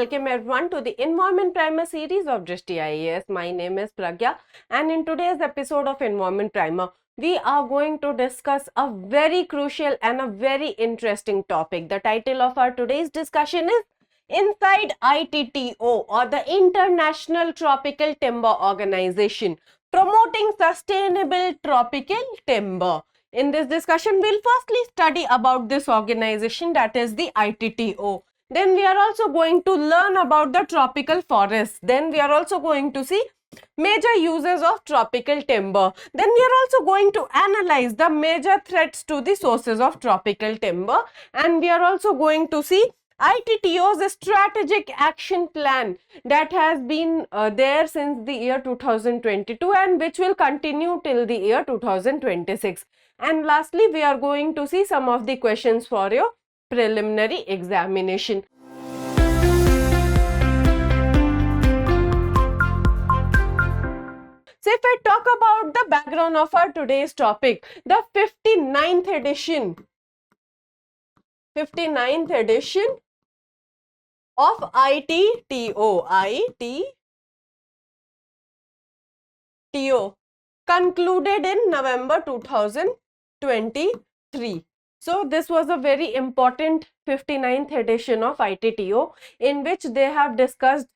welcome everyone to the Environment Primer series of Drishti IAS. My name is Pragya, and in today's episode of Environment Primer, we are going to discuss a very crucial and a very interesting topic. The title of our today's discussion is Inside ITTO, or the International Tropical Timber Organization, Promoting Sustainable Tropical Timber. In this discussion, we'll firstly study about this organization, that is the ITTO. Then we are also going to learn about the tropical forests. Then we are also going to see major uses of tropical timber. Then we are also going to analyze the major threats to the sources of tropical timber. And we are also going to see ITTO's strategic action plan that has been there since the year 2022 and which will continue till the year 2026. And lastly, we are going to see some of the questions for your preliminary examination. So if I talk about the background of our today's topic, the 59th edition of ITTO concluded in November 2023. So this was a very important 59th edition of ITTO in which they have discussed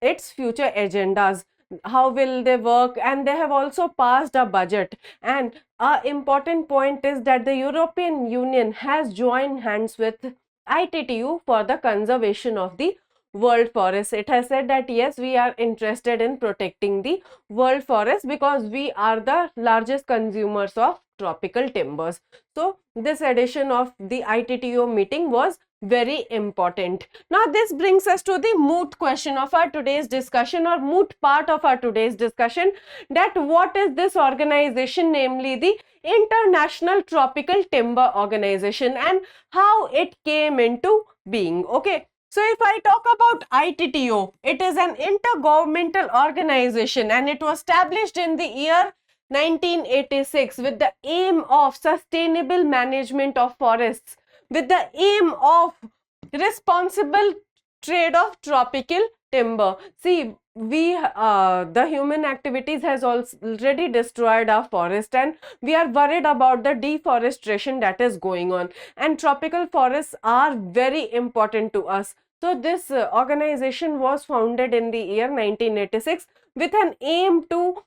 its future agendas, how will they work, and they have also passed a budget. And an important point is that the European Union has joined hands with ITTO for the conservation of the world forest. It has said that yes, we are interested in protecting the world forest because we are the largest consumers of tropical timbers. So this edition of the ITTO meeting was very important. Now this brings us to the moot question of our today's discussion, or moot part of our today's discussion, that what is this organization, namely the International Tropical Timber Organization, and how it came into being. Okay. So if I talk about ITTO, it is an intergovernmental organization and it was established in the year 1986 with the aim of sustainable management of forests, with the aim of responsible trade of tropical timber. See, the human activities has already destroyed our forest, and we are worried about the deforestation that is going on, and tropical forests are very important to us. So this organization was founded in the year 1986 with an aim to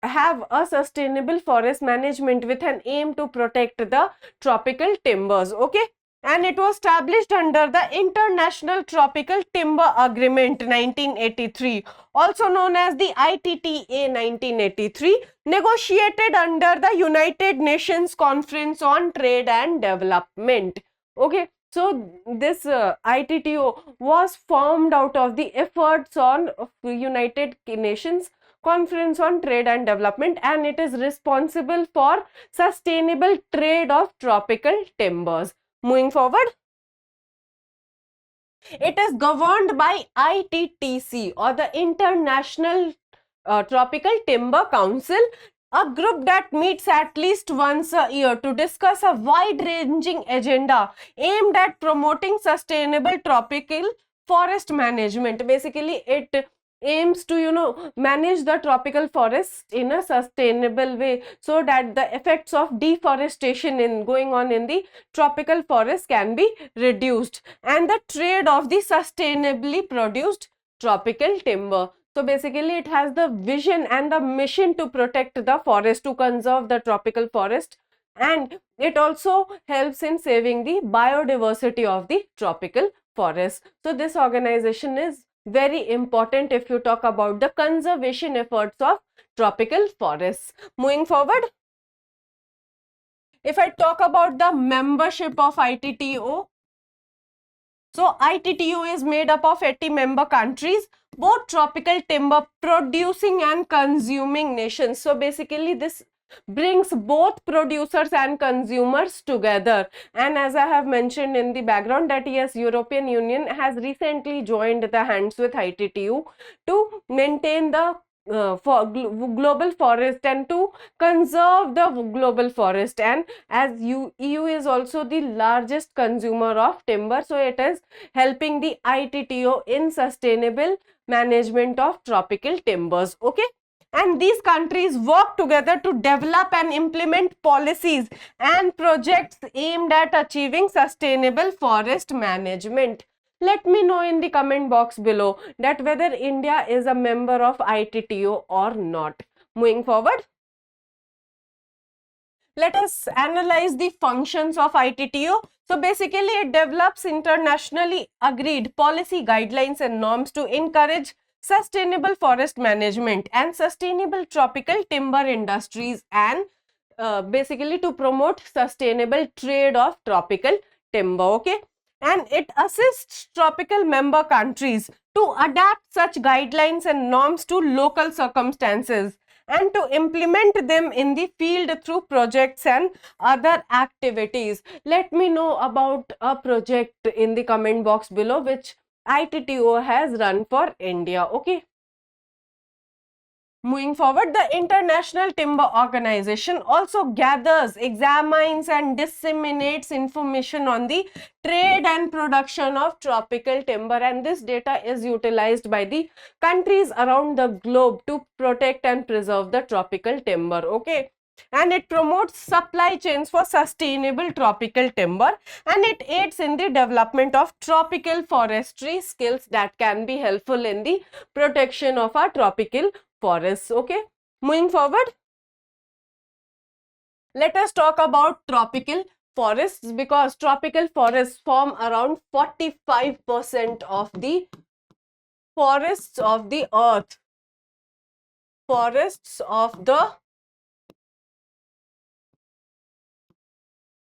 have a sustainable forest management, with an aim to protect the tropical timbers. Okay. And it was established under the International Tropical Timber Agreement 1983, also known as the ITTA 1983, negotiated under the United Nations Conference on Trade and Development. Okay, so this ITTO was formed out of the efforts on United Nations Conference on Trade and Development, and it is responsible for sustainable trade of tropical timbers. Moving forward, it is governed by ITTC, or the International Tropical Timber Council, a group that meets at least once a year to discuss a wide-ranging agenda aimed at promoting sustainable tropical forest management. Basically, it aims to manage the tropical forests in a sustainable way so that the effects of deforestation going on in the tropical forest can be reduced, and the trade of the sustainably produced tropical timber. So basically it has the vision and the mission to protect the forest, to conserve the tropical forest, and it also helps in saving the biodiversity of the tropical forest. So this organization is very important if you talk about the conservation efforts of tropical forests. Moving forward, if I talk about the membership of ITTO, so ITTO is made up of 80 member countries, both tropical timber producing and consuming nations. So basically this brings both producers and consumers together. And as I have mentioned in the background that yes, European Union has recently joined the hands with ITTO to maintain the global forest and to conserve the global forest. And as EU is also the largest consumer of timber, so it is helping the ITTO in sustainable management of tropical timbers. Okay, and these countries work together to develop and implement policies and projects aimed at achieving sustainable forest management. Let me know in the comment box below that whether India is a member of ITTO or not. Moving forward, let us analyze the functions of ITTO. So basically, it develops internationally agreed policy guidelines and norms to encourage sustainable forest management and sustainable tropical timber industries, and basically to promote sustainable trade of tropical timber. Okay, and it assists tropical member countries to adapt such guidelines and norms to local circumstances and to implement them in the field through projects and other activities. Let me know about a project in the comment box below which ITTO has run for India. Okay. Moving forward, the International Timber Organization also gathers, examines and disseminates information on the trade and production of tropical timber, and this data is utilized by the countries around the globe to protect and preserve the tropical timber. Okay, and it promotes supply chains for sustainable tropical timber, and it aids in the development of tropical forestry skills that can be helpful in the protection of our tropical forests. Okay, moving forward, let us talk about tropical forests, because tropical forests form around 45% of the forests of the earth. Forests of the,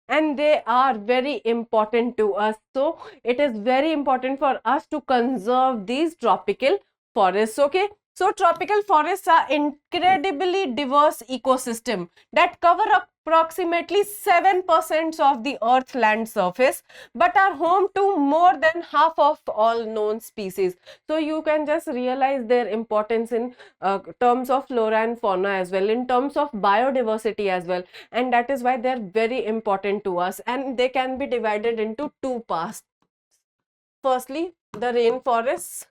and they are very important to us. So it is very important for us to conserve these tropical forests. Okay, so tropical forests are incredibly diverse ecosystem that cover approximately 7% of the earth land surface, but are home to more than half of all known species. So you can just realize their importance in terms of flora and fauna as well, in terms of biodiversity as well, and that is why they are very important to us, and they can be divided into two parts. Firstly, the rainforests,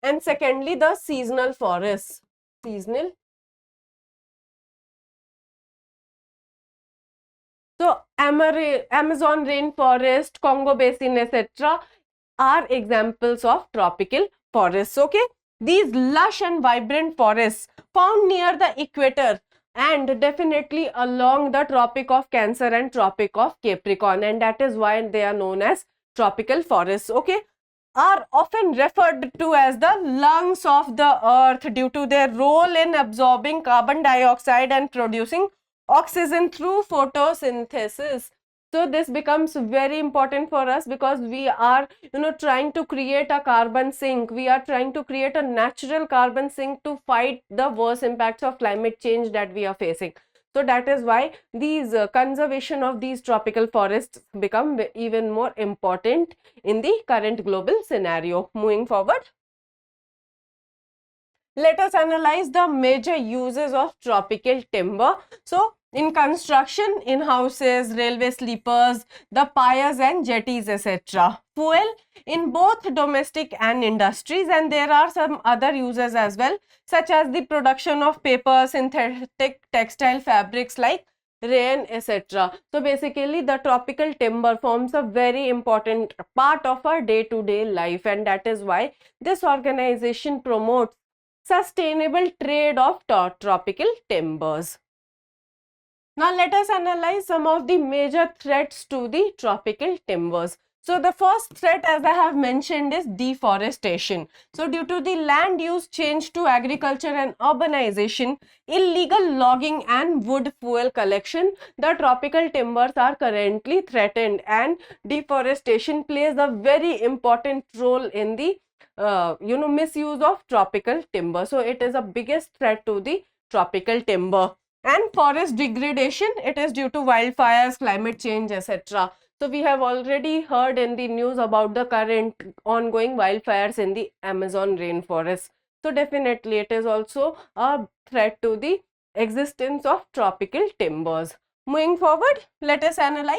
and secondly, the seasonal forests. Seasonal. So Amazon rainforest, Congo basin, etc. are examples of tropical forests. Okay, these lush and vibrant forests found near the equator and definitely along the Tropic of Cancer and Tropic of Capricorn, and that is why they are known as tropical forests. Okay, are often referred to as the lungs of the earth due to their role in absorbing carbon dioxide and producing oxygen through photosynthesis. So this becomes very important for us because we are, trying to create a carbon sink. We are trying to create a natural carbon sink to fight the worst impacts of climate change that we are facing. So that is why these conservation of these tropical forests become even more important in the current global scenario. Moving forward, let us analyze the major uses of tropical timber. So in construction, in houses, railway sleepers, the piers and jetties, etc. Fuel in both domestic and industries, and there are some other uses as well, such as the production of paper, synthetic textile fabrics like rayon, etc. So basically, the tropical timber forms a very important part of our day-to-day life, and that is why this organization promotes sustainable trade of tropical timbers. Now let us analyze some of the major threats to the tropical timbers. So the first threat, as I have mentioned, is deforestation. So due to the land use change to agriculture and urbanization, illegal logging and wood fuel collection, the tropical timbers are currently threatened, and deforestation plays a very important role in the misuse of tropical timber. So it is a biggest threat to the tropical timber. And forest degradation, it is due to wildfires, climate change, etc. So we have already heard in the news about the current ongoing wildfires in the Amazon rainforest. So definitely it is also a threat to the existence of tropical timbers. Moving forward, let us analyze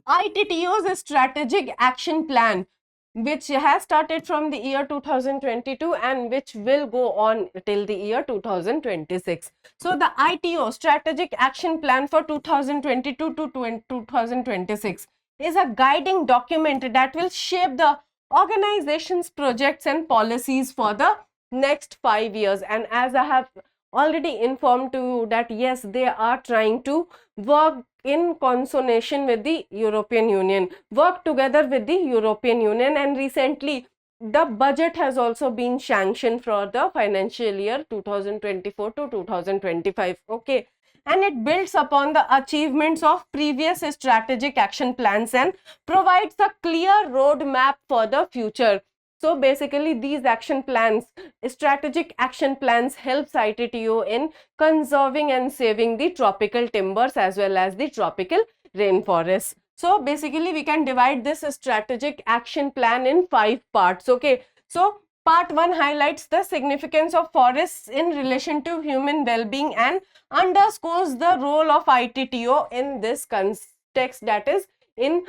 ITTO's strategic action plan, which has started from the year 2022 and which will go on till the year 2026. So the ITO strategic action plan for 2022 to 2026 is a guiding document that will shape the organization's projects and policies for the next 5 years. And as I have already informed to you that yes, they are trying to work in consolidation with the European Union, work together with the European Union, and recently the budget has also been sanctioned for the financial year 2024 to 2025. Okay, and it builds upon the achievements of previous strategic action plans and provides a clear roadmap for the future. So basically these action plans, strategic action plans, helps ITTO in conserving and saving the tropical timbers as well as the tropical rainforests. So basically we can divide this strategic action plan in 5 parts. Okay, so part 1 highlights the significance of forests in relation to human well-being and underscores the role of ITTO in this context, that is in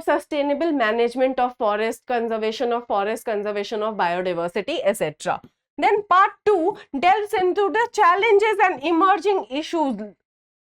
sustainable management of forest, conservation of biodiversity, etc. Then part 2 delves into the challenges and emerging issues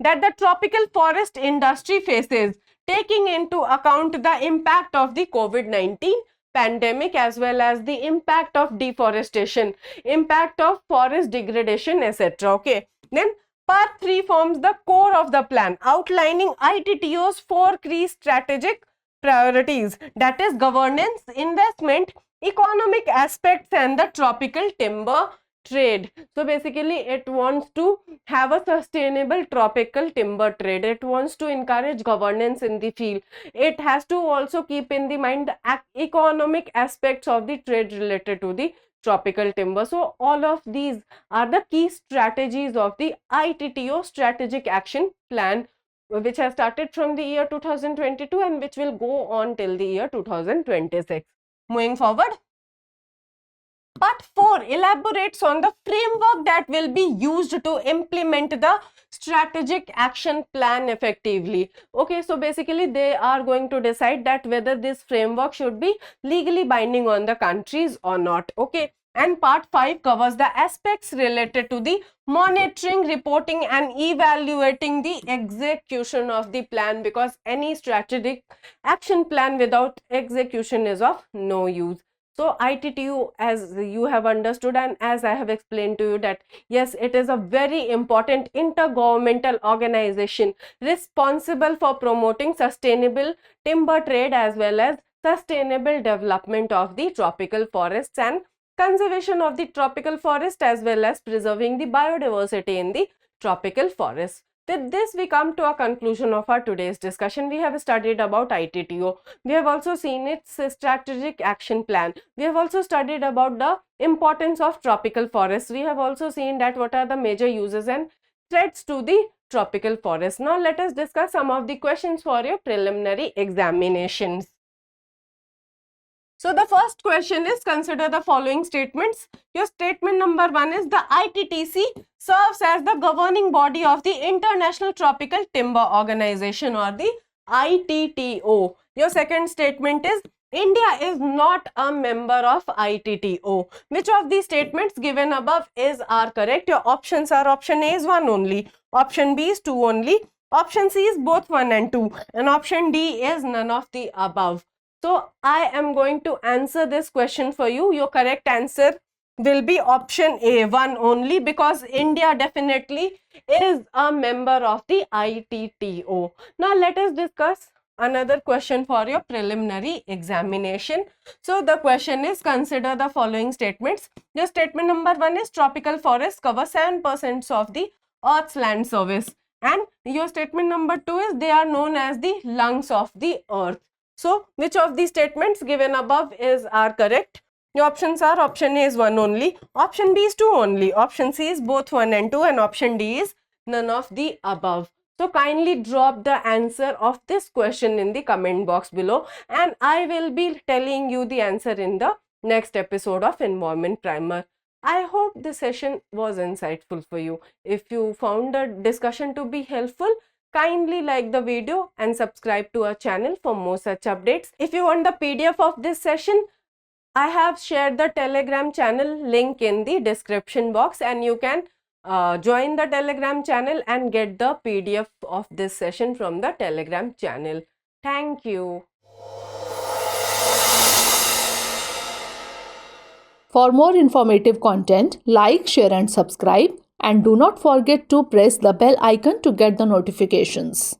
that the tropical forest industry faces, taking into account the impact of the COVID-19 pandemic as well as the impact of deforestation, impact of forest degradation, etc. Okay, then part 3 forms the core of the plan, outlining ITTO's 4 key strategic priorities, that is governance, investment, economic aspects, and the tropical timber trade. So basically it wants to have a sustainable tropical timber trade. It wants to encourage governance in the field. It has to also keep in the mind the economic aspects of the trade related to the tropical timber. So all of these are the key strategies of the ITTO strategic action plan, which has started from the year 2022 and which will go on till the year 2026. Moving forward, part 4 elaborates on the framework that will be used to implement the strategic action plan effectively. Okay, so basically they are going to decide that whether this framework should be legally binding on the countries or not. Okay, and part 5 covers the aspects related to the monitoring, reporting, and evaluating the execution of the plan, because any strategic action plan without execution is of no use. So ITTO, as you have understood and as I have explained to you, that yes, it is a very important intergovernmental organization responsible for promoting sustainable timber trade as well as sustainable development of the tropical forests and conservation of the tropical forest as well as preserving the biodiversity in the tropical forest. With this, we come to a conclusion of our today's discussion. We have studied about ITTO. We have also seen its strategic action plan. We have also studied about the importance of tropical forests. We have also seen that what are the major uses and threats to the tropical forest. Now, let us discuss some of the questions for your preliminary examinations. So the first question is, consider the following statements. Your statement number 1 is, the ITTC serves as the governing body of the International Tropical Timber Organization, or the ITTO. Your second statement is, India is not a member of ITTO. Which of these statements given above are correct? Your options are, option A is 1 only, option B is 2 only, option C is both 1 and 2, and option D is none of the above. So I am going to answer this question for you. Your correct answer will be option A, 1 only, because India definitely is a member of the ITTO. Now let us discuss another question for your preliminary examination. So the question is, consider the following statements. Your statement number 1 is, tropical forests cover 7% of the Earth's land surface. And your statement number 2 is, they are known as the lungs of the Earth. So, which of these statements given above are correct? Your options are, option A is 1 only, option B is 2 only, option C is both 1 and 2, and option D is none of the above. So, kindly drop the answer of this question in the comment box below, and I will be telling you the answer in the next episode of Environment Primer. I hope this session was insightful for you. If you found the discussion to be helpful, kindly like the video and subscribe to our channel for more such updates. If you want the PDF of this session, I have shared the Telegram channel link in the description box, and you can join the Telegram channel and get the PDF of this session from the Telegram channel. Thank you. For more informative content, like, share and subscribe, and do not forget to press the bell icon to get the notifications.